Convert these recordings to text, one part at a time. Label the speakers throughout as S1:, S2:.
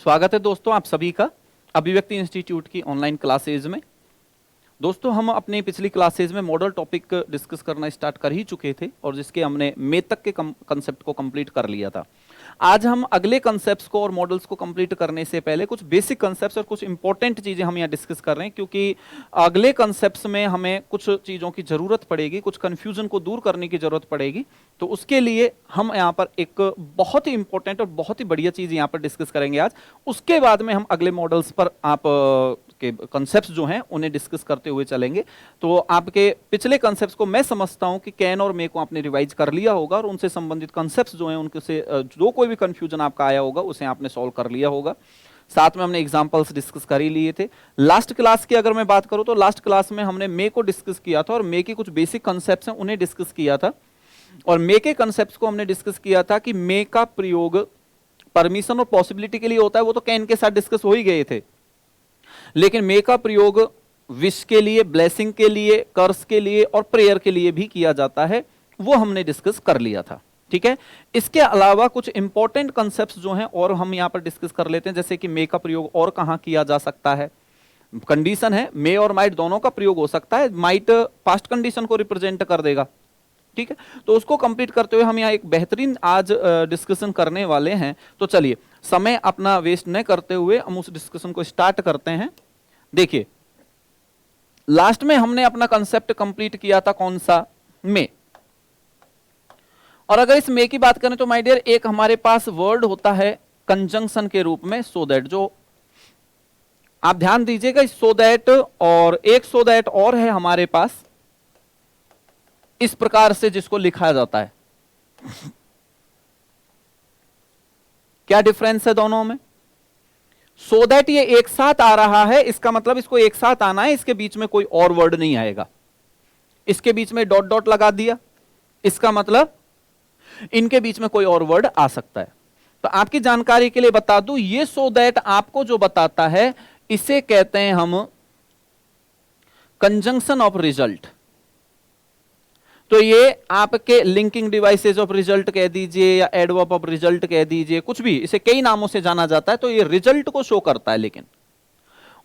S1: स्वागत है दोस्तों आप सभी का अभिव्यक्ति इंस्टीट्यूट की ऑनलाइन क्लासेज में। दोस्तों हम अपनी पिछली क्लासेज में मॉडल टॉपिक डिस्कस करना स्टार्ट कर ही चुके थे और जिसके हमने मे तक के कंसेप्ट को कंप्लीट कर लिया था। आज हम अगले कंसेप्ट्स को और मॉडल्स को कंप्लीट करने से पहले कुछ बेसिक कंसेप्ट्स और कुछ इंपॉर्टेंट चीजें हम यहाँ डिस्कस कर रहे हैं, क्योंकि अगले कंसेप्ट्स में हमें कुछ चीजों की जरूरत पड़ेगी, कुछ कंफ्यूजन को दूर करने की जरूरत पड़ेगी। तो उसके लिए हम यहाँ पर एक बहुत ही इंपॉर्टेंट और बहुत ही बढ़िया चीज यहाँ पर डिस्कस करेंगे आज। उसके बाद में हम अगले मॉडल्स पर आप के कंसेप्ट्स जो हैं उन्हें डिस्कस करते हुए चलेंगे। तो आपके पिछले कंसेप्ट्स को मैं समझता हूं कि कैन और मे को आपने रिवाइज कर लिया होगा और उनसे संबंधित कंसेप्ट्स जो हैं उनके से जो कोई भी कंफ्यूजन आपका आया होगा उसे आपने सॉल्व कर लिया होगा। साथ में हमने एग्जांपल्स डिस्कस कर ही लिए थे। लास्ट क्लास की अगर मैं बात करूं तो लास्ट क्लास में हमने मे को डिस्कस किया था और मे के कुछ बेसिक कंसेप्ट्स हैं उन्हें डिस्कस किया था। और मे के कंसेप्ट्स को हमने डिस्कस किया था कि मे का प्रयोग परमिशन और पॉसिबिलिटी के लिए होता है, वो तो कैन के साथ डिस्कस हो ही गए थे। लेकिन मे का प्रयोग विश के लिए, ब्लेसिंग के लिए, कर्स के लिए और प्रेयर के लिए भी किया जाता है, वो हमने डिस्कस कर लिया था। ठीक है, इसके अलावा कुछ इंपॉर्टेंट कंसेप्ट्स जो हैं और हम यहां पर डिस्कस कर लेते हैं, जैसे कि मे का प्रयोग और कहां किया जा सकता है। कंडीशन है मे और माइट दोनों का प्रयोग हो सकता है। माइट पास्ट कंडीशन को रिप्रेजेंट कर देगा, ठीक है, तो उसको कंप्लीट करते हुए हम यहाँ एक बेहतरीन आज डिस्कशन करने वाले हैं। तो चलिए समय अपना वेस्ट न करते हुए हम उस डिस्कशन को स्टार्ट करते हैं। देखिए लास्ट में हमने अपना कंसेप्ट कंप्लीट किया था कौन सा, मे। और अगर इस मे की बात करें तो माय डियर एक हमारे पास वर्ड होता है कंजंक्शन के रूप में, सो दैट। जो आप ध्यान दीजिएगा, सो दैट और एक सो दैट और है हमारे पास इस प्रकार से जिसको लिखा जाता है। क्या डिफरेंस है दोनों में? सो दैट ये एक साथ आ रहा है, इसका मतलब इसको एक साथ आना है, इसके बीच में कोई और वर्ड नहीं आएगा। इसके बीच में डॉट डॉट लगा दिया, इसका मतलब इनके बीच में कोई और वर्ड आ सकता है। तो आपकी जानकारी के लिए बता दूं, ये सो दैट आपको जो बताता है इसे कहते हैं हम कंजंक्शन ऑफ रिजल्ट। तो ये आपके लिंकिंग डिवाइसेस ऑफ रिजल्ट कह दीजिए या एडवर्ब ऑफ रिजल्ट कह दीजिए, कुछ भी, इसे कई नामों से जाना जाता है। तो ये रिजल्ट को शो करता है लेकिन,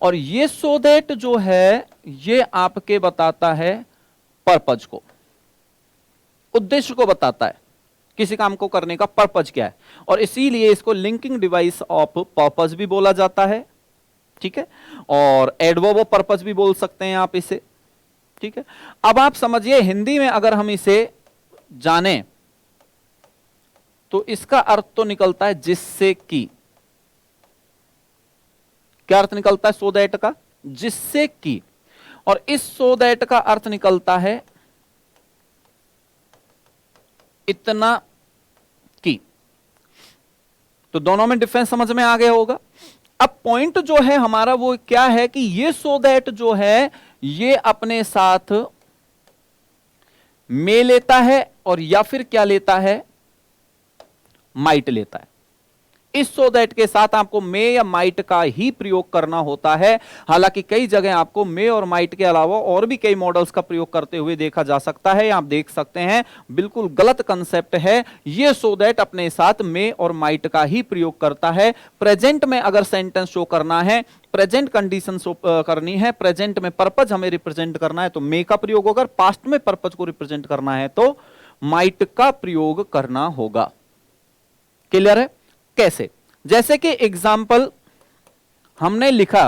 S1: और ये सो दैट जो है ये आपके बताता है पर्पज को, उद्देश्य को बताता है, किसी काम को करने का पर्पज क्या है, और इसीलिए इसको लिंकिंग डिवाइस ऑफ पर्पज भी बोला जाता है। ठीक है, और एडवर्ब ऑफ पर्पज भी बोल सकते हैं आप इसे। ठीक है, अब आप समझिए हिंदी में अगर हम इसे जाने तो इसका अर्थ तो निकलता है जिससे कि। क्या अर्थ निकलता है सो दैट का? जिससे कि। और इस सो दैट का अर्थ निकलता है इतना कि। तो दोनों में डिफरेंस समझ में आ गया होगा। अब पॉइंट जो है हमारा वो क्या है कि ये सो दैट जो है ये अपने साथ मे लेता है और या फिर क्या लेता है, माइट लेता है। इस सो दैट के साथ आपको मे या माइट का ही प्रयोग करना होता है। हालांकि कई जगह आपको मे और माइट के अलावा और भी कई मॉडल्स का प्रयोग करते हुए देखा जा सकता है। आप देख सकते हैं बिल्कुल गलत कंसेप्ट है। ये सो दैट अपने साथ मे और माइट का ही प्रयोग करता है। प्रेजेंट में अगर सेंटेंस शो करना है, प्रेजेंट कंडीशन शो करनी है, प्रेजेंट में पर्पज हमें रिप्रेजेंट करना है तो मे का प्रयोग होगा, पास्ट में पर्पज को रिप्रेजेंट करना है तो माइट का प्रयोग करना होगा। क्लियर है? कैसे? जैसे कि एग्जाम्पल हमने लिखा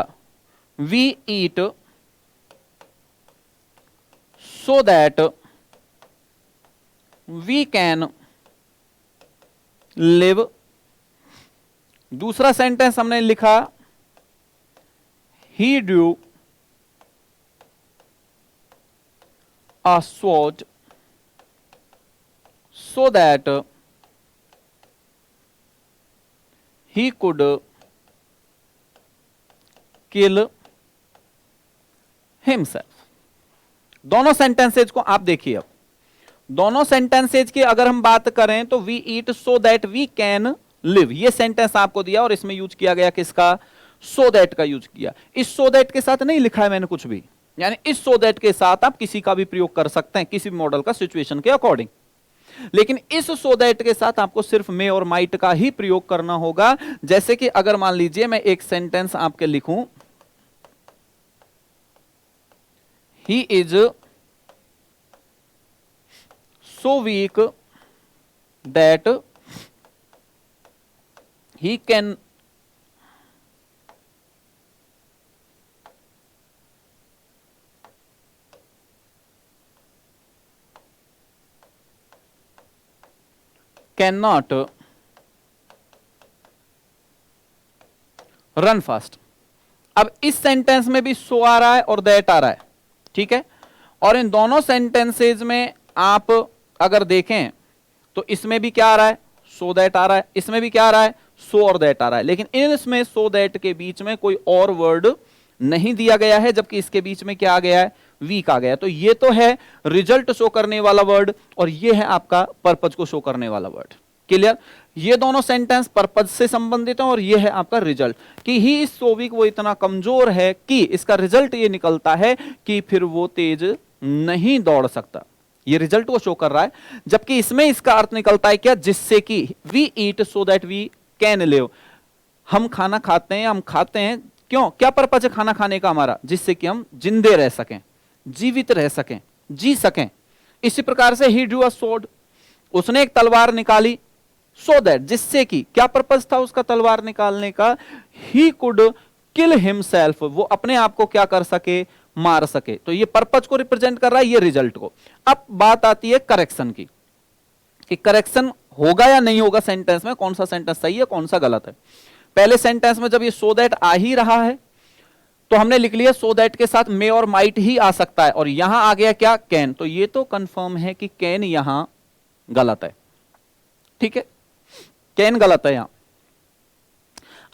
S1: we eat so that we can live. दूसरा सेंटेंस हमने लिखा he drew a sword so that he could kill himself। दोनों सेंटेंसेज को आप देखिए। अब दोनों सेंटेंसेज की अगर हम बात करें तो we eat so that we can live, ये सेंटेंस आपको दिया और इसमें यूज किया गया किसका, सो दैट का यूज किया। इस सो दैट के साथ नहीं लिखा है मैंने कुछ भी, यानी इस सो दैट के साथ आप किसी का भी प्रयोग कर सकते हैं किसी भी मॉडल का सिचुएशन के अकॉर्डिंग। लेकिन इस सो दैट के साथ आपको सिर्फ मे और माइट का ही प्रयोग करना होगा। जैसे कि अगर मान लीजिए मैं एक सेंटेंस आपके लिखूं, he is so weak that he can not run fast. अब इस सेंटेंस में भी सो आ रहा है और दैट आ रहा है, ठीक है, और इन दोनों सेंटेंसेज में आप अगर देखें तो इसमें भी क्या आ रहा है, सो दैट आ रहा है, इसमें भी क्या आ रहा है, सो और दैट आ रहा है, लेकिन इसमें सो दैट के बीच में कोई और वर्ड नहीं दिया गया है, जबकि इसके बीच में क्या आ गया है, वीक आ गया है। तो ये तो है रिजल्ट शो करने वाला वर्ड और ये है आपका पर्पज को शो करने वाला वर्ड। क्लियर? ये दोनों सेंटेंस पर्पज से संबंधित हैं और ये है आपका रिजल्ट कि ही इज सो वीक, वो इतना कमजोर है कि इसका रिजल्ट ये निकलता है कि फिर वो तेज नहीं दौड़ सकता। ये रिजल्ट को शो कर रहा है, जबकि इसमें इसका अर्थ निकलता है क्या, जिससे कि we eat so that we can live, हम खाना खाते हैं, हम खाते हैं क्यों, क्या पर्पज है खाना खाने का हमारा, जिससे कि हम जिंदे रह सकें, जीवित रह सकें, जी सकें। इसी प्रकार से ही ड्रू अ स्वॉर्ड, उसने एक तलवार निकाली, सो दैट, जिससे कि क्या पर्पज था उसका तलवार निकालने का, ही कुड किल हिमसेल्फ, वो अपने आप को क्या कर सके, मार सके। तो ये पर्पज को रिप्रेजेंट कर रहा है, ये रिजल्ट को। अब बात आती है करेक्शन की कि करेक्शन होगा या नहीं होगा सेंटेंस में, कौन सा सेंटेंस सही है कौन सा गलत है। पहले सेंटेंस में जब ये सो दैट आ ही रहा है तो हमने लिख लिया सो दैट के साथ मे और माइट ही आ सकता है, और यहां आ गया क्या, कैन। तो ये तो कंफर्म है कि कैन यहां गलत है, ठीक है, कैन गलत है यहां।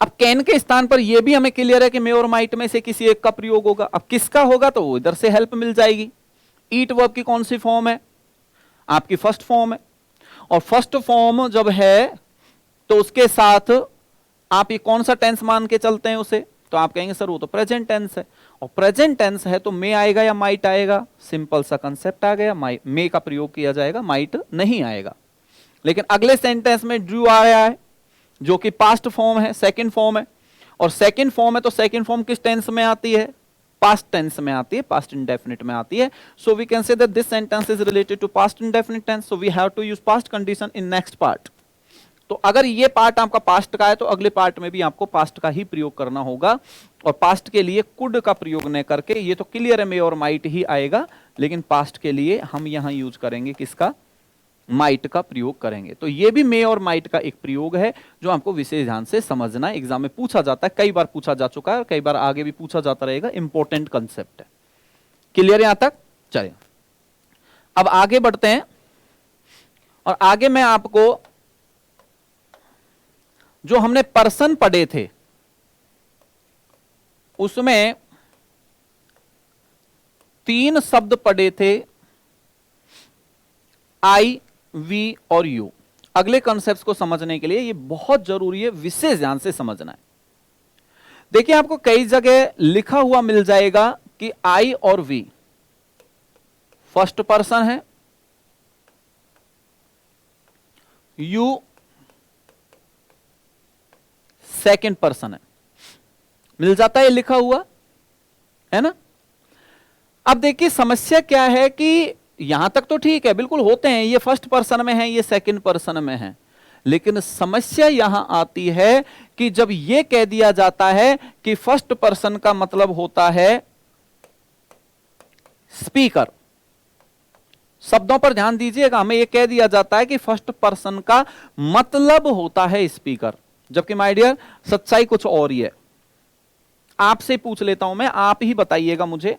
S1: अब कैन के स्थान पर यह भी हमें क्लियर है कि मे और माइट में से किसी एक का प्रयोग होगा। अब किसका होगा तो वो इधर से हेल्प मिल जाएगी। ईट वर्ब की कौन सी फॉर्म है, आपकी फर्स्ट फॉर्म है, और फर्स्ट फॉर्म जब है तो उसके साथ आप ये कौन सा टेंस मान के चलते हैं उसे, तो आप कहेंगे सर वो तो प्रेजेंट टेंस है, और प्रेजेंट टेंस है तो मे आएगा या माइट आएगा, सिंपल सा कंसेप्ट आ गया, मे का प्रयोग किया जाएगा, माइट नहीं आएगा। लेकिन अगले सेंटेंस में ड्रू आया है जो कि पास्ट फॉर्म है, सेकंड फॉर्म है, और सेकंड फॉर्म है तो सेकंड फॉर्म किस टेंस में आती है, पास्ट टेंस में आती है, पास्ट इंडेफिनिट में आती है। So we can say that this sentence is related to past indefinite tense, so we have to use past condition in next part. तो अगर ये पार्ट आपका पास्ट का है तो अगले पार्ट में भी आपको पास्ट का ही प्रयोग करना होगा, और पास्ट के लिए कुड का प्रयोग न करके, ये तो क्लियर है मे और माइट ही आएगा, लेकिन पास्ट के लिए हम यहां यूज करेंगे किसका, माइट का प्रयोग करेंगे। तो ये भी मे और माइट का एक प्रयोग है जो आपको विशेष ध्यान से समझना है, एग्जाम में पूछा जाता है, कई बार पूछा जा चुका है और कई बार आगे भी पूछा जाता रहेगा, इंपॉर्टेंट कंसेप्ट है। क्लियर यहां तक? चलिए अब आगे बढ़ते हैं, और आगे मैं आपको जो हमने पर्सन पढ़े थे उसमें 3 शब्द पढ़े थे, आई, वी और यू। अगले कॉन्सेप्ट्स को समझने के लिए ये बहुत जरूरी है, विशेष ध्यान से समझना है। देखिए आपको कई जगह लिखा हुआ मिल जाएगा कि आई और वी फर्स्ट पर्सन है, यू सेकंड पर्सन है, मिल जाता है लिखा हुआ है ना। अब देखिए समस्या क्या है कि यहां तक तो ठीक है, बिल्कुल होते हैं, ये फर्स्ट पर्सन में है, ये सेकंड पर्सन में है, लेकिन समस्या यहां आती है कि जब ये कह दिया जाता है कि फर्स्ट पर्सन का मतलब होता है स्पीकर। शब्दों पर ध्यान दीजिएगा, हमें यह कह दिया जाता है कि फर्स्ट पर्सन का मतलब होता है स्पीकर, जबकि माय डियर सच्चाई कुछ और ही है। आपसे पूछ लेता हूं मैं, आप ही बताइएगा मुझे।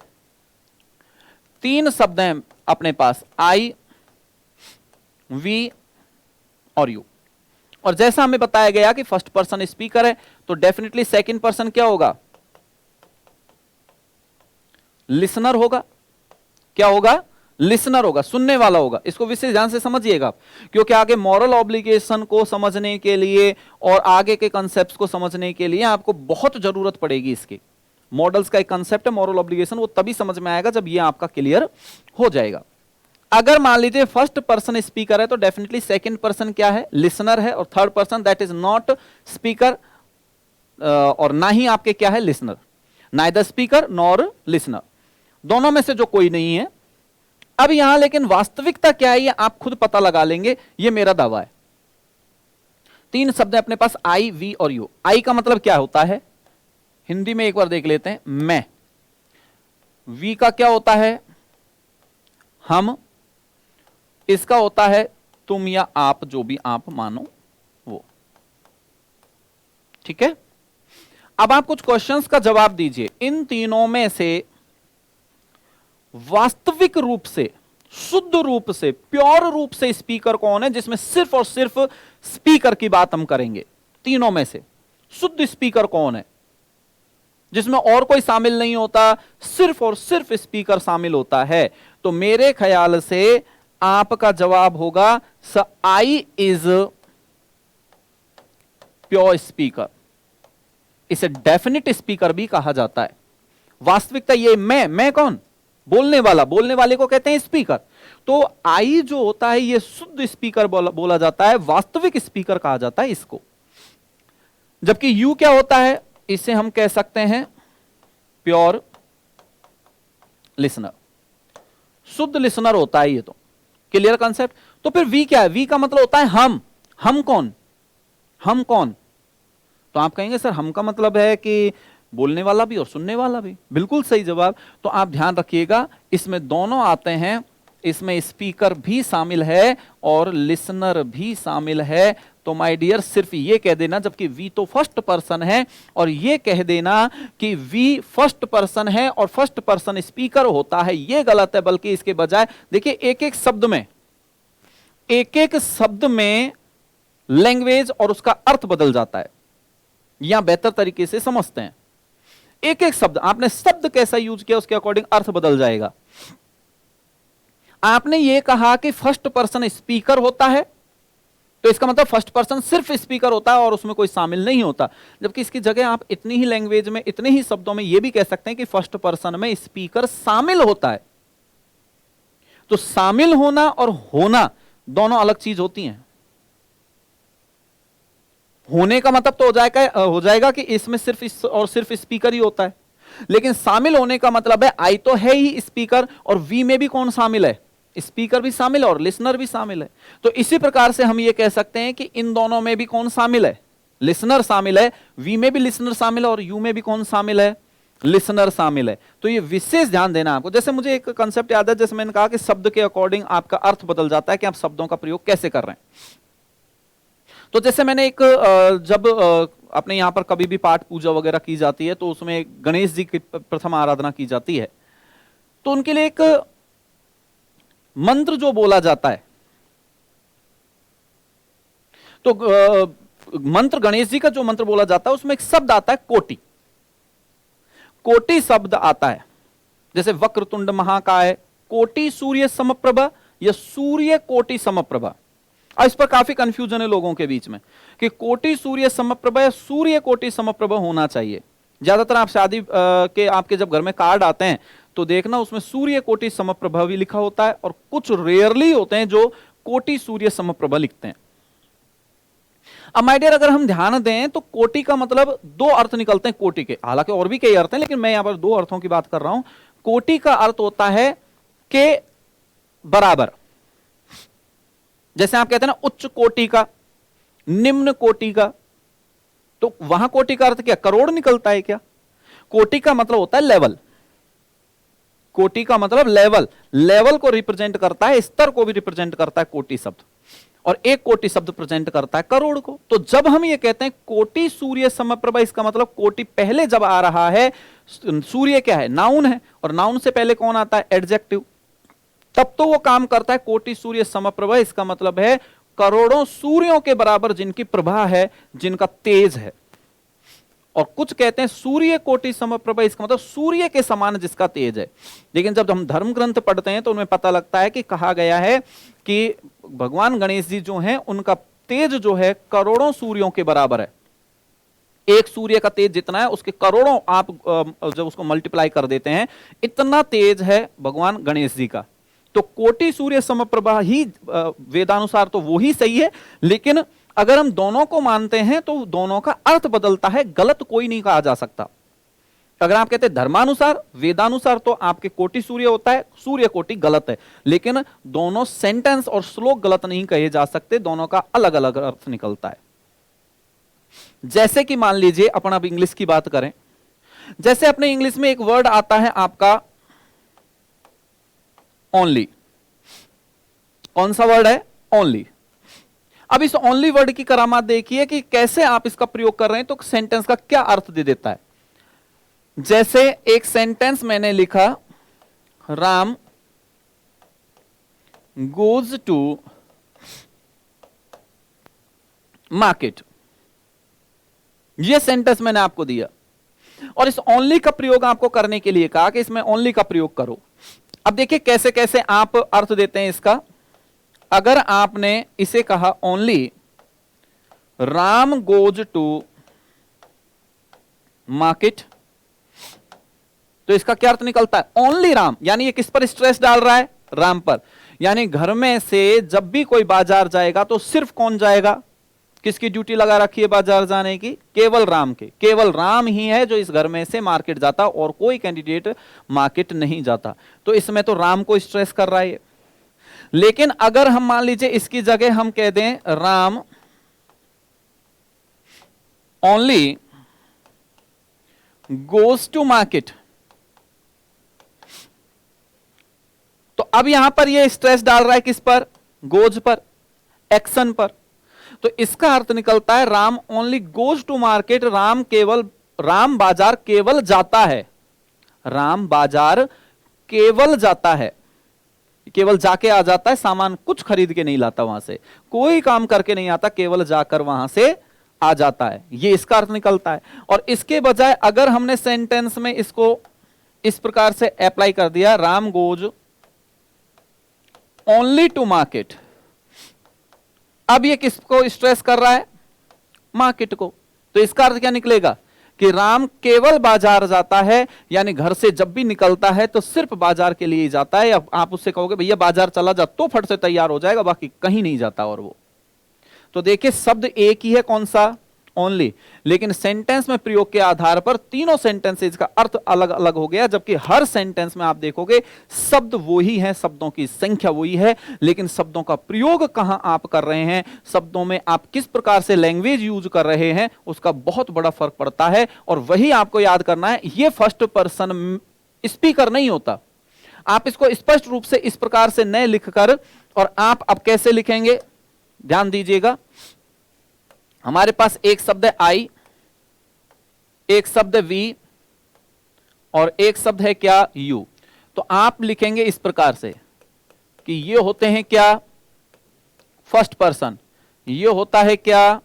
S1: 3 शब्द हैं अपने पास, आई, वी और यू, और जैसा हमें बताया गया कि फर्स्ट पर्सन स्पीकर है तो डेफिनेटली सेकंड पर्सन क्या होगा, लिसनर होगा। क्या होगा, लिसनर होगा, सुनने वाला होगा। इसको विशेष ध्यान से समझिएगा, क्योंकि आगे मॉरल ऑब्लिगेशन को समझने के लिए और आगे के कॉन्सेप्ट्स को समझने के लिए आपको बहुत जरूरत पड़ेगी इसकी। मॉडल्स का एक कंसेप्ट है मॉरल ऑब्लिगेशन, वो तभी समझ में आएगा जब ये आपका क्लियर हो जाएगा। अगर मान लीजिए फर्स्ट पर्सन स्पीकर है तो डेफिनेटली सेकंड पर्सन क्या है, लिसनर है, और third person that is not speaker और ना ही आपके क्या है, listener, neither speaker nor listener, दोनों में से जो कोई नहीं है। अब यहां लेकिन वास्तविकता क्या है ये आप खुद पता लगा लेंगे, ये मेरा दावा है। तीन शब्द है अपने पास, आई, वी और यू। आई का मतलब क्या होता है, हिंदी में एक बार देख लेते हैं, मैं। वी का क्या होता है, हम। इसका होता है तुम या आप, जो भी आप मानो वो। ठीक है, अब आप कुछ क्वेश्चंस का जवाब दीजिए। इन तीनों में से वास्तविक रूप से, शुद्ध रूप से, प्योर रूप से स्पीकर कौन है, जिसमें सिर्फ और सिर्फ स्पीकर की बात हम करेंगे। तीनों में से शुद्ध स्पीकर कौन है, जिसमें और कोई शामिल नहीं होता, सिर्फ और सिर्फ स्पीकर शामिल होता है। तो मेरे ख्याल से आपका जवाब होगा आई इज प्योर स्पीकर। इसे डेफिनिट स्पीकर भी कहा जाता है। वास्तविकता ये मैं कौन, बोलने वाला, बोलने वाले को कहते हैं स्पीकर। तो आई जो होता है ये शुद्ध स्पीकर बोला जाता है, वास्तविक स्पीकर कहा जाता है इसको। जबकि यू क्या होता है, इसे हम कह सकते हैं प्योर लिसनर, शुद्ध लिसनर होता है ये। तो क्लियर कॉन्सेप्ट। तो फिर वी क्या है, वी का मतलब होता है हम कौन, हम कौन। तो आप कहेंगे सर हम का मतलब है कि बोलने वाला भी और सुनने वाला भी। बिल्कुल सही जवाब। तो आप ध्यान रखिएगा इसमें दोनों आते हैं, इसमें स्पीकर भी शामिल है और लिसनर भी शामिल है। तो माय डियर सिर्फ ये कह देना, जबकि वी तो फर्स्ट पर्सन है, और ये कह देना कि वी फर्स्ट पर्सन है और फर्स्ट पर्सन स्पीकर होता है, ये गलत है। बल्कि इसके बजाय देखिए एक एक शब्द में लैंग्वेज और उसका अर्थ बदल जाता है, या बेहतर तरीके से समझते हैं। एक एक शब्द, आपने शब्द कैसा यूज किया उसके अकॉर्डिंग अर्थ बदल जाएगा। आपने ये कहा कि फर्स्ट पर्सन स्पीकर होता है, तो इसका मतलब फर्स्ट पर्सन सिर्फ स्पीकर होता है और उसमें कोई शामिल नहीं होता। जबकि इसकी जगह आप इतनी ही लैंग्वेज में, इतने ही शब्दों में यह भी कह सकते हैं कि फर्स्ट पर्सन में स्पीकर शामिल होता है। तो शामिल होना और होना दोनों अलग चीज होती हैं। होने का मतलब तो हो जाएगा कि इसमें सिर्फ और सिर्फ स्पीकर ही होता है, लेकिन शामिल होने का मतलब है आई तो है ही स्पीकर, और वी में भी कौन शामिल है, स्पीकर भी शामिल है और लिसनर भी शामिल है। तो इसी प्रकार से हम ये कह सकते हैं कि इन दोनों में भी कौन शामिल है, लिसनर शामिल है। वी में भी लिसनर शामिल है और यू में भी कौन शामिल है, लिसनर शामिल है। तो ये विशेष ध्यान देना आपको। जैसे मुझे एक कंसेप्ट याद है, जैसे मैंने कहा कि शब्द के अकॉर्डिंग आपका अर्थ बदल जाता है कि आप शब्दों का प्रयोग कैसे कर रहे हैं। तो जैसे मैंने एक जब अपने यहां पर कभी भी पाठ पूजा वगैरह की जाती है तो उसमें गणेश जी की प्रथम आराधना की जाती है, तो उनके लिए एक मंत्र जो बोला जाता है, तो मंत्र, गणेश जी का जो मंत्र बोला जाता है उसमें एक शब्द आता है कोटि। कोटि शब्द आता है, जैसे वक्रतुंड महाकाय, कोटि सूर्य समप्रभा या सूर्य कोटि समप्रभा। इस पर काफी कंफ्यूजन है लोगों के बीच में कि कोटि सूर्य समप्रभा या सूर्य कोटि समप्रभा होना चाहिए। ज्यादातर आप शादी के आपके जब घर में कार्ड आते हैं तो देखना उसमें सूर्य कोटि समप्रभा भी लिखा होता है, और कुछ रेयरली होते हैं जो कोटि सूर्य समप्रभा लिखते हैं। अब माय डियर अगर हम ध्यान दें तो कोटि का मतलब दो अर्थ निकलते हैं कोटि के, हालांकि और भी कई अर्थ हैं लेकिन मैं यहां पर दो अर्थों की बात कर रहा हूं। कोटि का अर्थ होता है के बराबर, जैसे आप कहते हैं ना उच्च कोटि का, निम्न कोटि का, तो वहां कोटि का अर्थ क्या, करोड़ निकलता है क्या? कोटि का मतलब होता है लेवल। कोटि का मतलब लेवल, लेवल को रिप्रेजेंट करता है, स्तर को भी रिप्रेजेंट करता है कोटि शब्द, और एक कोटि शब्द प्रेजेंट करता है करोड़ को। तो जब हम ये कहते हैं कोटि सूर्य समप्रभा, इसका मतलब कोटि पहले जब आ रहा है, सूर्य क्या है, नाउन है, और नाउन से पहले कौन आता है, एडजेक्टिव, तब तो वो काम करता है कोटि सूर्य समप्रभा। इसका मतलब है करोड़ों सूर्यों के बराबर जिनकी प्रभा है, जिनका तेज है। और कुछ कहते हैं सूर्य कोटि समप्रभा, इसका मतलब सूर्य के समान जिसका तेज है। लेकिन जब हम धर्म ग्रंथ पढ़ते हैं तो उनमें पता लगता है कि कहा गया है कि भगवान गणेश जी जो हैं उनका तेज जो है करोड़ों सूर्यों के बराबर है। एक सूर्य का तेज जितना है उसके करोड़ों आप जब उसको मल्टीप्लाई कर देते हैं, इतना तेज है भगवान गणेश जी का। तो कोटि सूर्य समप्रभा ही वेदानुसार तो वो ही सही है, लेकिन अगर हम दोनों को मानते हैं तो दोनों का अर्थ बदलता है, गलत कोई नहीं कहा जा सकता। अगर आप कहते हैं धर्मानुसार, वेदानुसार तो आपके कोटि सूर्य होता है, सूर्य कोटि गलत है, लेकिन दोनों सेंटेंस और श्लोक गलत नहीं कहे जा सकते, दोनों का अलग अलग अर्थ निकलता है। जैसे कि मान लीजिए अपन अब इंग्लिश की बात करें, जैसे अपने इंग्लिश में एक वर्ड आता है आपका ओनली। कौन सा वर्ड है? ओनली। अब इस ओनली वर्ड की करामात देखिए कि कैसे आप इसका प्रयोग कर रहे हैं तो सेंटेंस का क्या अर्थ दे देता है। जैसे एक सेंटेंस मैंने लिखा, राम गोज टू मार्केट, यह सेंटेंस मैंने आपको दिया और इस ओनली का प्रयोग आपको करने के लिए कहा कि इसमें ओनली का प्रयोग करो। अब देखिए कैसे कैसे आप अर्थ देते हैं इसका। अगर आपने इसे कहा only Ram goes to market, तो इसका क्या अर्थ निकलता है? ओनली राम, यानी ये किस पर स्ट्रेस डाल रहा है? राम पर। यानी घर में से जब भी कोई बाजार जाएगा तो सिर्फ कौन जाएगा? किसकी ड्यूटी लगा रखी है बाजार जाने की? केवल राम के। केवल राम ही है जो इस घर में से मार्केट जाता और कोई कैंडिडेट मार्केट नहीं जाता। तो इसमें तो राम को स्ट्रेस कर रहा है। लेकिन अगर हम मान लीजिए इसकी जगह हम कह दें Ram only goes to market, तो अब यहां पर यह स्ट्रेस डाल रहा है किस पर? गोज पर, एक्शन पर। तो इसका अर्थ निकलता है Ram only goes to market, Ram बाजार केवल जाता है। राम बाजार केवल जाता है, केवल जाके आ जाता है, सामान कुछ खरीद के नहीं लाता, वहां से कोई काम करके नहीं आता, केवल जाकर वहां से आ जाता है। ये इसका अर्थ निकलता है। और इसके बजाय अगर हमने सेंटेंस में इसको इस प्रकार से अप्लाई कर दिया, Ram goes only to market, अब ये किसको स्ट्रेस कर रहा है? मार्केट को। तो इसका अर्थ क्या निकलेगा कि राम केवल बाजार जाता है, यानी घर से जब भी निकलता है तो सिर्फ बाजार के लिए ही जाता है। अब आप उससे कहोगे भैया बाजार चला जा, तो फट से तैयार हो जाएगा, बाकी कहीं नहीं जाता। और वो तो देखिए शब्द एक ही है, कौन सा? ओनली, लेकिन सेंटेंस में प्रयोग के आधार पर तीनों सेंटेंसेज का अर्थ अलग अलग हो गया। जबकि हर सेंटेंस में आप देखोगे शब्द वही है, शब्दों की संख्या वही है, लेकिन शब्दों का प्रयोग कहां आप कर रहे हैं, शब्दों में आप किस प्रकार से लैंग्वेज यूज कर रहे हैं, उसका बहुत बड़ा फर्क पड़ता है। और वही आपको याद करना है। यह फर्स्ट पर्सन स्पीकर नहीं होता। आप इसको स्पष्ट रूप से इस प्रकार से न लिखकर, और आप अब कैसे लिखेंगे ध्यान दीजिएगा। हमारे पास एक शब्द है आई, एक शब्द वी और एक शब्द है क्या? यू। तो आप लिखेंगे इस प्रकार से कि ये होते हैं क्या? First person. ये होता है क्या?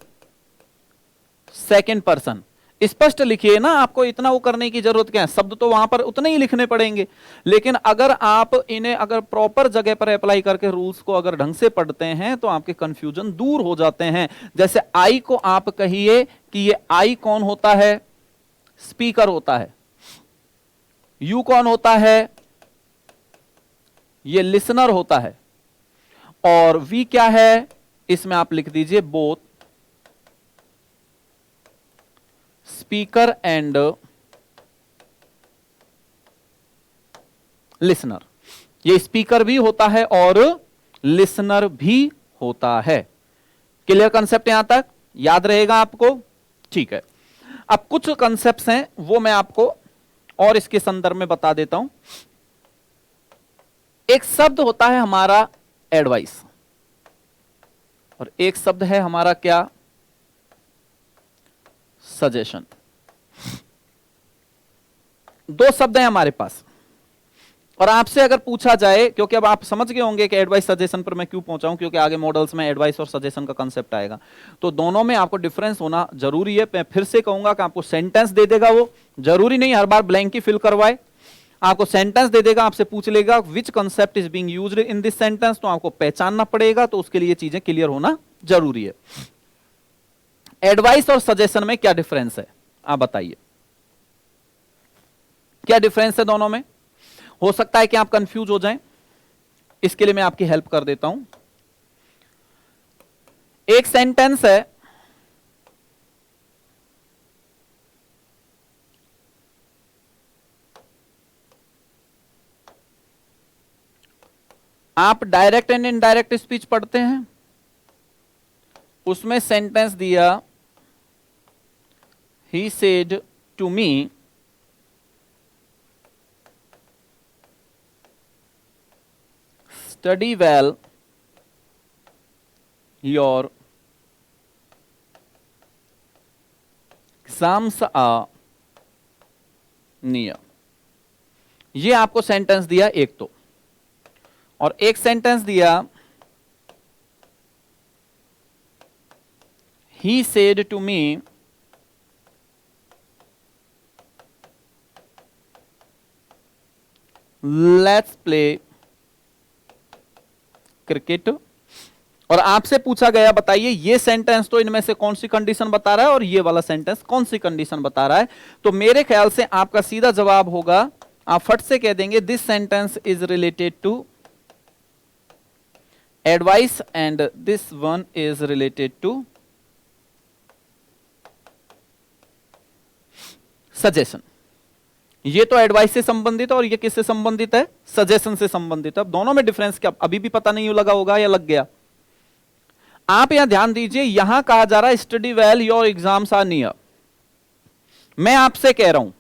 S1: Second person. स्पष्ट लिखिए ना, आपको इतना वो करने की जरूरत क्या है? शब्द तो वहां पर उतने ही लिखने पड़ेंगे, लेकिन अगर आप इन्हें अगर प्रॉपर जगह पर अप्लाई करके रूल्स को अगर ढंग से पढ़ते हैं तो आपके कंफ्यूजन दूर हो जाते हैं। जैसे आई को आप कहिए कि ये आई कौन होता है? स्पीकर होता है। यू कौन होता है? ये लिसनर होता है। और वी क्या है? इसमें आप लिख दीजिए बोथ स्पीकर एंड लिसनर। ये स्पीकर भी होता है और लिसनर भी होता है। क्लियर कंसेप्ट यहां तक याद रहेगा आपको? ठीक है। अब कुछ कंसेप्ट्स हैं वो मैं आपको और इसके संदर्भ में बता देता हूं। एक शब्द होता है हमारा एडवाइस, और एक शब्द है हमारा क्या? सजेशन। दो शब्द हैं हमारे पास। और आपसे अगर पूछा जाए, क्योंकि अब आप समझ गए होंगे कि एडवाइस सजेशन पर मैं क्यों पहुंचाऊं, क्योंकि आगे मॉडल्स में एडवाइस और सजेशन का कंसेप्ट आएगा, तो दोनों में आपको डिफरेंस होना जरूरी है। मैं फिर से कहूंगा कि आपको सेंटेंस दे देगा, वो जरूरी नहीं हर बार ब्लैंक ही फिल करवाए, आपको सेंटेंस दे देगा, आपसे पूछ लेगा which concept is being used in this sentence, तो आपको पहचानना पड़ेगा। तो उसके लिए चीजें क्लियर होना जरूरी है। एडवाइस और सजेशन में क्या डिफरेंस है आप बताइए? क्या डिफरेंस है दोनों में? हो सकता है कि आप कंफ्यूज हो जाएं। इसके लिए मैं आपकी हेल्प कर देता हूं। एक सेंटेंस है, आप डायरेक्ट एंड इनडायरेक्ट स्पीच पढ़ते हैं, उसमें सेंटेंस दिया he said to me study well your exams are near. ये आपको सेंटेंस दिया एक तो, और एक सेंटेंस दिया he said to me let's play cricket. और आपसे पूछा गया बताइए ये सेंटेंस तो इनमें से कौन सी कंडीशन बता रहा है और ये वाला सेंटेंस कौन सी कंडीशन बता रहा है। तो मेरे ख्याल से आपका सीधा जवाब होगा, आप फट से कह देंगे this sentence is related to advice and this one is related to suggestion. ये तो एडवाइस से संबंधित है और ये किससे संबंधित है, सजेशन से संबंधित है। अब दोनों में डिफरेंस क्या अभी भी पता नहीं लगा होगा या लग गया। आप यहां ध्यान दीजिए, यहां कहा जा रहा है study well your exams are near. मैं आपसे कह रहा हूं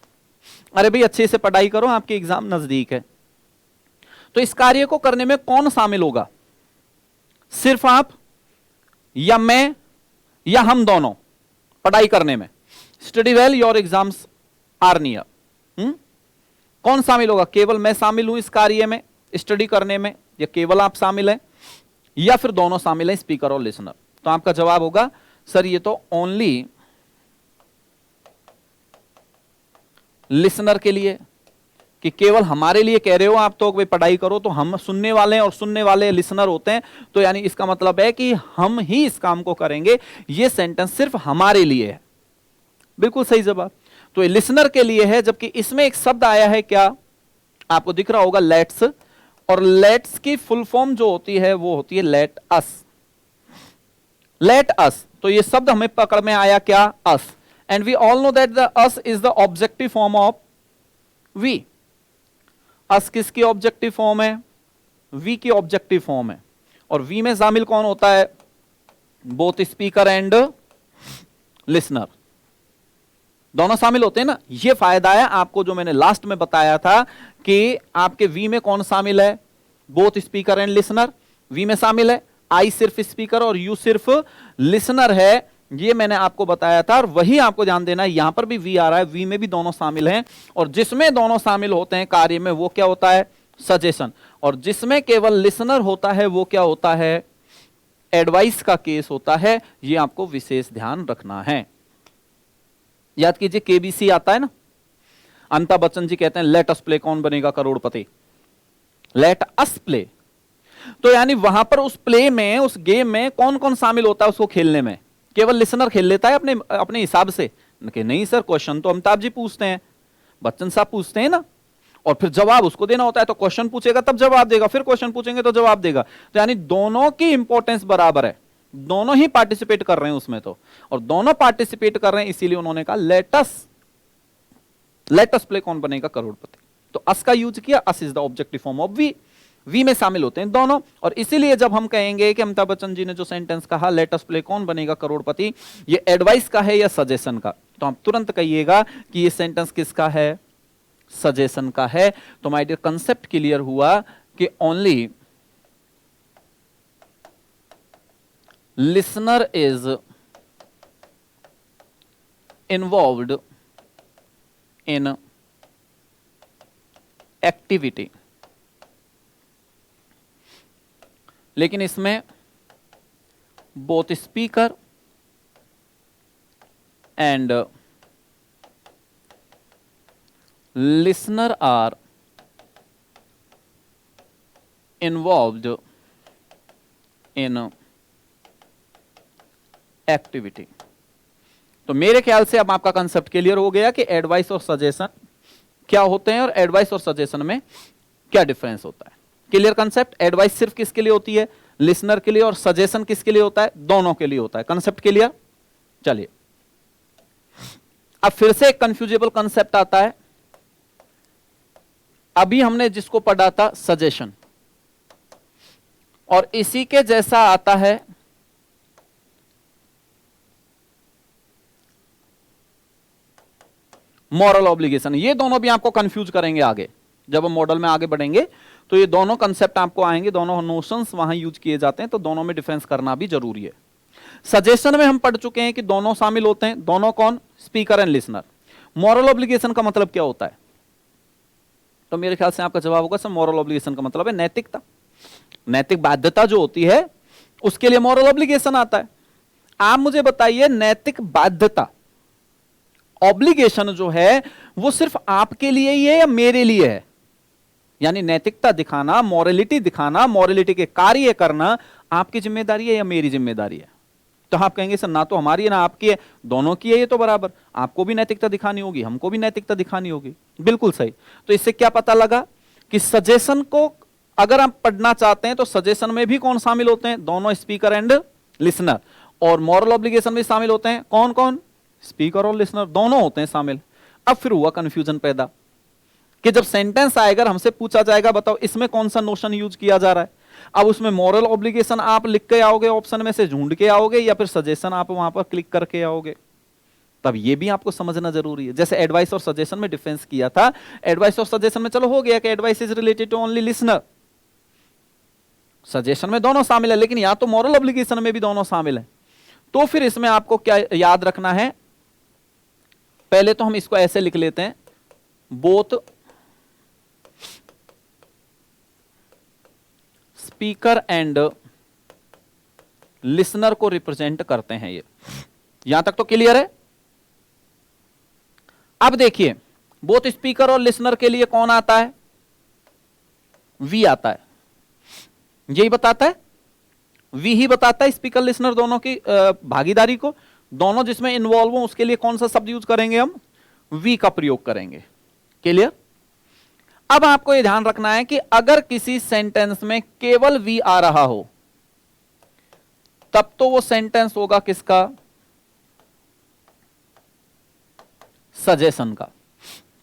S1: अरे भाई अच्छे से पढ़ाई करो, आपके एग्जाम नजदीक है। तो इस कार्य को करने में कौन शामिल होगा, सिर्फ आप या मैं या हम दोनों पढ़ाई करने में। Study well your exams are near, कौन शामिल होगा, केवल मैं शामिल हूं इस कार्य में स्टडी करने में, या केवल आप शामिल हैं, या फिर दोनों शामिल हैं स्पीकर और लिसनर। तो आपका जवाब होगा सर ये तो ओनली लिसनर के लिए, कि केवल हमारे लिए कह रहे हो आप तो भाई पढ़ाई करो, तो हम सुनने वाले हैं और सुनने वाले लिसनर होते हैं, तो यानी इसका मतलब है कि हम ही इस काम को करेंगे, ये सेंटेंस सिर्फ हमारे लिए है। बिल्कुल सही जवाब। तो ये लिसनर के लिए है, जबकि इसमें एक शब्द आया है क्या आपको दिख रहा होगा, लेट्स, और लेट्स की फुल फॉर्म जो होती है वो होती है लेट अस। लेट अस, तो ये शब्द हमें पकड़ में आया क्या, us, and we all know that the us is the objective form of we. Us किसकी ऑब्जेक्टिव फॉर्म है, वी की ऑब्जेक्टिव फॉर्म है, और वी में शामिल कौन होता है, बोथ स्पीकर एंड लिसनर, दोनों शामिल होते हैं ना। ये फायदा है आपको जो मैंने लास्ट में बताया था कि आपके वी में कौन शामिल है, both speaker and listener, we में शामिल है, आई सिर्फ स्पीकर और यू सिर्फ लिसनर है, ये मैंने आपको बताया था। और वही आपको ध्यान देना है, यहां पर भी वी आ रहा है, वी में भी दोनों शामिल हैं, और जिसमें दोनों शामिल होते हैं कार्य में वो क्या होता है, सजेशन, और जिसमें केवल लिसनर होता है वो क्या होता है, एडवाइस का केस होता है। ये आपको विशेष ध्यान रखना है। याद कीजिए केबीसी आता है ना, अमिताभ बच्चन जी कहते हैं लेट अस प्ले कौन बनेगा करोड़पति, लेट अस प्ले। तो यानी वहां पर उस प्ले में, उस गेम में कौन कौन शामिल होता है उसको खेलने में, केवल लिसनर खेल लेता है अपने अपने हिसाब से कि नहीं सर, क्वेश्चन तो अमिताभ जी पूछते हैं, बच्चन साहब पूछते हैं ना, और फिर जवाब उसको देना होता है। तो क्वेश्चन पूछेगा तब जवाब देगा, फिर क्वेश्चन पूछेंगे तो जवाब देगा। तो यानी दोनों की इंपॉर्टेंस बराबर है, दोनों ही पार्टिसिपेट कर रहे हैं उसमें तो, और दोनों पार्टिसिपेट कर रहे हैं इसीलिए उन्होंने कहा लेट अस प्ले कौन बनेगा करोड़पति। तो अस का यूज किया, us is the objective form of we, we में शामिल होते हैं दोनों। और इसीलिए जब हम कहेंगे कि अमिताभ बच्चन जी ने जो सेंटेंस कहा लेट अस प्ले कौन बनेगा करोड़पति, ये एडवाइस का है या सजेशन का, तो आप तुरंत कहिएगा कि ये सेंटेंस किसका है, सजेशन का है। तो माय डियर कंसेप्ट क्लियर हुआ कि only listener is involved in activity, लेकिन इसमें both speaker and listener are involved in activity. तो मेरे ख्याल से अब आपका कंसेप्ट क्लियर हो गया कि एडवाइस और सजेशन क्या होते हैं और एडवाइस और सजेशन में क्या डिफरेंस होता है। Clear concept? एडवाइस सिर्फ किसके लिए होती है? लिसनर के लिए। और सजेशन किसके लिए होता है? दोनों के लिए होता है। Concept clear? चलिए अब फिर से एक कंफ्यूजेबल कंसेप्ट आता है। अभी हमने जिसको पढ़ा था सजेशन, और इसी के जैसा आता है मॉरल ऑब्लिगेशन। ये दोनों भी आपको कंफ्यूज करेंगे आगे, जब हम मॉडल में आगे बढ़ेंगे तो ये दोनों कंसेप्ट आपको आएंगे, दोनों नोशंस वहां यूज किए जाते हैं, तो दोनों में डिफरेंस करना भी जरूरी है। सजेशन में हम पढ़ चुके हैं कि दोनों शामिल होते हैं। दोनों कौन? Speaker and listener. Moral obligation का मतलब क्या होता है? तो मेरे ख्याल से आपका जवाब होगा सर, मॉरल ऑब्लिगेशन का मतलब है नैतिकता। नैतिक बाध्यता जो होती है उसके लिए मॉरल ऑब्लिगेशन आता है। आप मुझे बताइए, नैतिक बाध्यता ऑब्लिगेशन जो है वो सिर्फ आपके लिए ही है या मेरे लिए है? यानी नैतिकता दिखाना, मॉरलिटी दिखाना, मॉरलिटी के कार्य करना आपकी जिम्मेदारी है या मेरी जिम्मेदारी है? तो आप कहेंगे सर ना तो हमारी है ना आपकी है, दोनों की है ये तो बराबर। आपको भी नैतिकता दिखानी होगी, हमको भी नैतिकता दिखानी होगी। बिल्कुल सही। तो इससे क्या पता लगा कि सजेशन को अगर आप पढ़ना चाहते हैं तो सजेशन में भी कौन शामिल होते हैं? दोनों, स्पीकर एंड लिसनर। और मॉरल ऑब्लिगेशन में शामिल होते हैं कौन कौन? स्पीकर और लिसनर दोनों होते हैं शामिल। अब फिर हुआ कंफ्यूजन पैदा कि जब सेंटेंस आएगा हमसे पूछा जाएगा बताओ इसमें कौन सा नोशन यूज किया जा रहा है। अब उसमें मॉरल ऑब्लिगेशन आप लिख के आओगे, ऑप्शन में से ढूंढ के आओगे, या फिर सजेशन आप वहां पर क्लिक करके आओगे? तब ये भी आपको समझना जरूरी है। जैसे एडवाइस और सजेशन में डिफरेंस किया था, एडवाइस और सजेशन में चलो हो गया कि advice is related to only listener, suggestion में दोनों शामिल है, लेकिन या तो मॉरल ऑब्लिगेशन में भी दोनों शामिल है। तो फिर इसमें आपको क्या याद रखना है? पहले तो हम इसको ऐसे लिख लेते हैं, बोथ स्पीकर एंड लिसनर को रिप्रेजेंट करते हैं। ये यहां तक तो क्लियर है? अब देखिए, बोथ स्पीकर और लिसनर के लिए कौन आता है? वी आता है। यही बताता है, वी ही बताता है स्पीकर लिसनर दोनों की भागीदारी को। दोनों जिसमें इन्वॉल्व हो उसके लिए कौन सा शब्द यूज करेंगे? हम वी का प्रयोग करेंगे। क्लियर? अब आपको यह ध्यान रखना है कि अगर किसी सेंटेंस में केवल वी आ रहा हो तब तो वो सेंटेंस होगा किसका? सजेशन का।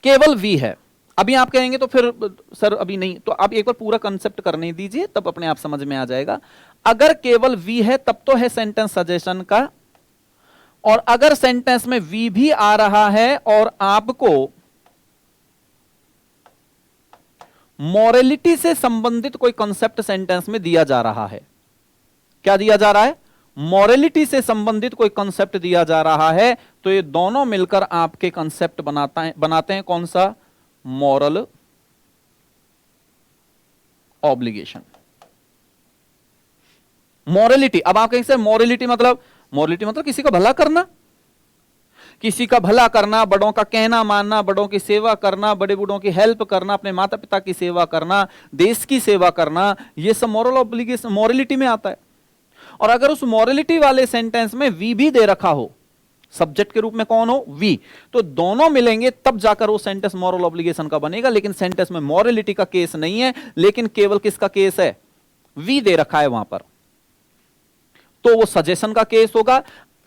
S1: केवल वी है। अभी आप कहेंगे तो फिर सर अभी नहीं, तो आप एक बार पूरा कंसेप्ट करने दीजिए तब अपने आप समझ में आ जाएगा। अगर केवल वी है तब तो है सेंटेंस सजेशन का, और अगर सेंटेंस में वी भी आ रहा है और आपको मॉरलिटी से संबंधित कोई कंसेप्ट सेंटेंस में दिया जा रहा है, क्या दिया जा रहा है? मॉरलिटी से संबंधित कोई कंसेप्ट दिया जा रहा है, तो ये दोनों मिलकर आपके कंसेप्ट बनाते हैं कौन सा? Moral obligation. मॉरलिटी, अब आप कहेंगे सर मॉरलिटी मतलब किसी का भला करना, किसी का भला करना, बड़ों का कहना मानना, बड़ों की सेवा करना, बड़े बूढ़ों की हेल्प करना, अपने माता पिता की सेवा करना, देश की सेवा करना, ये सब मॉरल ऑब्लिगेशन, मॉरलिटी में आता है। और अगर उस मॉरलिटी वाले सेंटेंस में वी भी दे रखा हो, सब्जेक्ट के रूप में कौन हो? वी, तो दोनों मिलेंगे तब जाकर वो सेंटेंस मॉरल ऑब्लिगेशन का बनेगा। लेकिन सेंटेंस में मॉरलिटी का केस नहीं है, लेकिन केवल किसका केस है? वी दे रखा है वहां पर, तो वो सजेशन का केस होगा।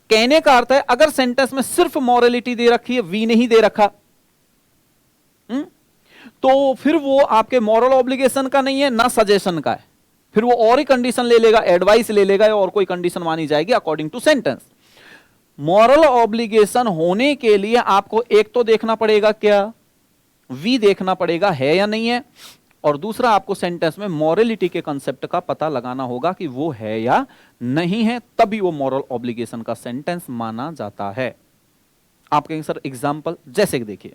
S1: कहने का अर्थ है अगर सेंटेंस में सिर्फ मॉरलिटी दे रखी है, वी नहीं दे रखा, तो फिर वो आपके मॉरल ऑब्लिगेशन का नहीं है ना सजेशन का है। फिर वो और ही कंडीशन ले लेगा, एडवाइस ले लेगा, और कोई कंडीशन मानी जाएगी according to sentence. Moral obligation होने के लिए आपको एक तो देखना पड़ेगा क्या? वी देखना पड़ेगा है या नहीं है, और दूसरा आपको सेंटेंस में मॉरलिटी के कंसेप्ट का पता लगाना होगा कि वो है या नहीं है, तभी वो मॉरल ऑब्लिगेशन का सेंटेंस माना जाता है। आप कहेंगे सर एग्जांपल, जैसे कि देखिए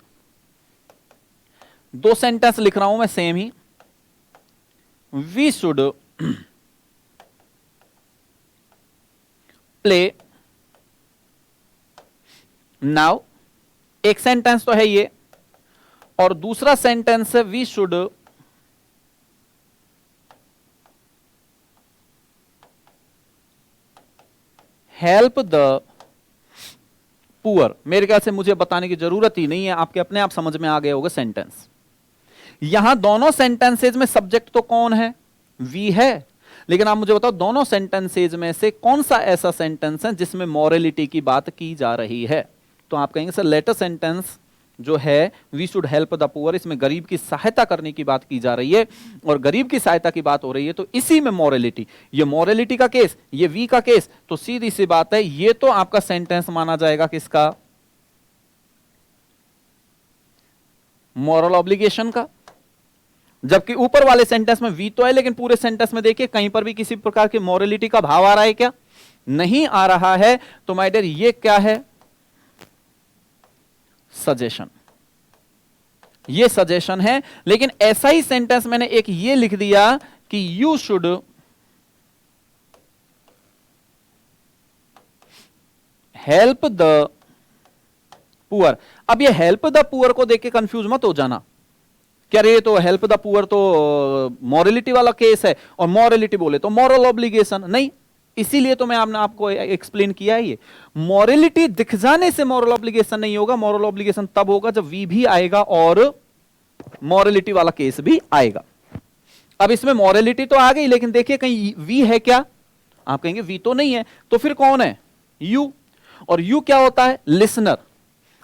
S1: दो सेंटेंस लिख रहा हूं मैं सेम ही, वी शुड प्ले नाउ, एक सेंटेंस तो है ये, और दूसरा सेंटेंस है we should help the poor. मेरे ख्याल से मुझे बताने की जरूरत ही नहीं है, आपके अपने आप समझ में आ गए होगा सेंटेंस यहां दोनों सेंटेंसेज में सब्जेक्ट तो कौन है? वी है। लेकिन आप मुझे बताओ दोनों सेंटेंसेज में से कौन सा ऐसा सेंटेंस है जिसमें मॉरलिटी की बात की जा रही है? तो आप कहेंगे सर लेटेस्ट सेंटेंस जो है we should help the poor, इसमें गरीब की सहायता करने की बात की जा रही है और गरीब की सहायता की बात हो रही है, तो इसी में मॉरलिटी, ये मॉरलिटी का केस, ये वी का केस, तो सीधी सी बात है ये तो आपका सेंटेंस माना जाएगा किसका? मॉरल ऑब्लिगेशन का। जबकि ऊपर वाले सेंटेंस में वी तो है, लेकिन पूरे सेंटेंस में देखिए कहीं पर भी किसी प्रकार की मॉरलिटी का भाव आ रहा है क्या? नहीं आ रहा है। तो माय डियर ये क्या है? सजेशन। ये सजेशन है। लेकिन ऐसा ही सेंटेंस मैंने एक ये लिख दिया कि you should help the poor. अब ये हेल्प द पुअर को देख के कंफ्यूज मत हो जाना, क्या रे तो हेल्प द पुअर तो मॉरलिटी वाला केस है और मॉरलिटी बोले तो मॉरल ऑब्लिगेशन नहीं। इसीलिए तो मैं आपको एक्सप्लेन किया है, ये मॉरलिटी दिख जाने से मॉरल ऑब्लिगेशन नहीं होगा। मॉरल ऑब्लिगेशन तब होगा जब वी भी आएगा और मॉरलिटी वाला केस भी आएगा। अब इसमें मॉरलिटी तो आ गई, लेकिन देखिए कहीं वी है क्या? आप कहेंगे वी तो नहीं है, तो फिर कौन है? यू। और यू क्या होता है? लिसनर।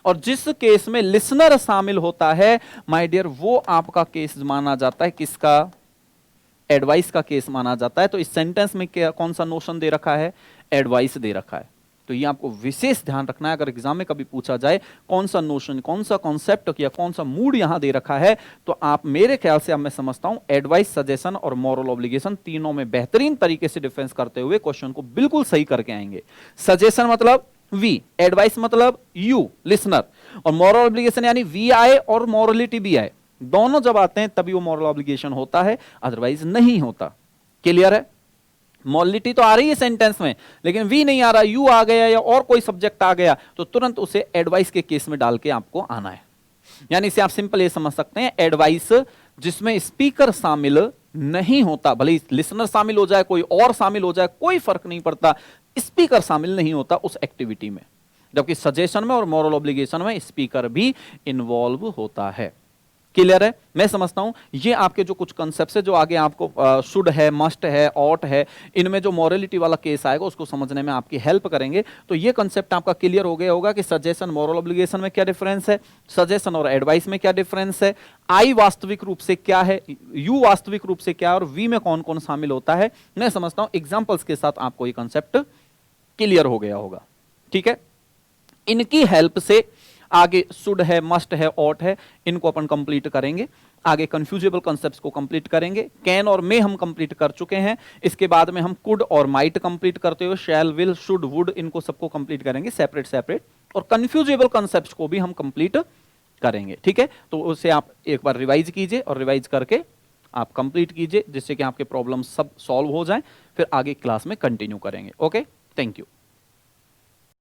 S1: और जिस केस में लिसनर शामिल होता है माय डियर वो आपका केस माना जाता है किसका? एडवाइस का केस माना जाता है। तो इस सेंटेंस में क्या कौन सा नोशन दे रखा है? एडवाइस दे रखा है। तो ये आपको विशेष ध्यान रखना है, अगर एग्जाम में कभी पूछा जाए कौन सा नोशन, कौन सा कॉन्सेप्ट या कौन सा मूड यहां दे रखा है, तो आप मेरे ख्याल से, अब मैं समझता हूं एडवाइस, सजेशन और मॉरल ऑब्लिगेशन तीनों में बेहतरीन तरीके से डिफरेंस करते हुए क्वेश्चन को बिल्कुल सही करके आएंगे। सजेशन मतलब वी, एडवाइस मतलब यू लिसनर, और मॉरल ऑब्लिगेशन यानी वी आए और मॉरलिटी भी आए, दोनों जब आते हैं तभी वो मॉरल ऑब्लिगेशन होता है, अदरवाइज नहीं होता। क्लियर है? मॉरलिटी तो आ रही है सेंटेंस में, लेकिन वी नहीं आ रहा, यू आ गया या और कोई सब्जेक्ट आ गया, तो तुरंत उसे एडवाइस के केस में डाल के आपको आना है। यानी इसे आप सिंपल ये समझ सकते हैं, एडवाइस जिसमें स्पीकर शामिल नहीं होता, भले लिसनर शामिल हो जाए, कोई और शामिल हो जाए, कोई फर्क नहीं पड़ता, स्पीकर शामिल नहीं होता उस एक्टिविटी में। जबकि सजेशन में और मॉरल ऑब्लिगेशन में स्पीकर भी इन्वॉल्व होता है। क्लियर है? मैं समझता हूं ये आपके जो कुछ कंसेप्ट है, जो आगे आपको शुड है, मस्ट है, ऑट है, इनमें जो मॉरलिटी वाला केस आएगा उसको समझने में आपकी हेल्प करेंगे। तो ये कंसेप्ट आपका क्लियर हो गया होगा कि सजेशन मॉरल ऑब्लिगेशन में क्या डिफरेंस है, सजेशन और एडवाइस में क्या डिफरेंस है, आई वास्तविक रूप से क्या है, यू वास्तविक रूप से क्या है, और वी में कौन कौन शामिल होता है। मैं समझता हूं एग्जाम्पल्स के साथ आपको ये कंसेप्ट क्लियर हो गया होगा। ठीक है? इनकी हेल्प से आगे शुड है, मस्ट है, ऑट है, इनको अपन कंप्लीट करेंगे। आगे कंफ्यूजेबल कॉन्सेप्ट्स को कंप्लीट करेंगे। कैन और मे हम कंप्लीट कर चुके हैं। इसके बाद में हम कुड और माइट कंप्लीट करते हुए शैल, विल, शुड, वुड, इनको सबको कंप्लीट करेंगे सेपरेट सेपरेट, और कंफ्यूजेबल कॉन्सेप्ट्स को भी हम कंप्लीट करेंगे। ठीक है? तो उसे आप एक बार रिवाइज कीजिए और रिवाइज करके आप कंप्लीट कीजिए, जिससे कि आपके प्रॉब्लम सब सॉल्व हो जाएं। फिर आगे क्लास में कंटिन्यू करेंगे। Okay, thank you.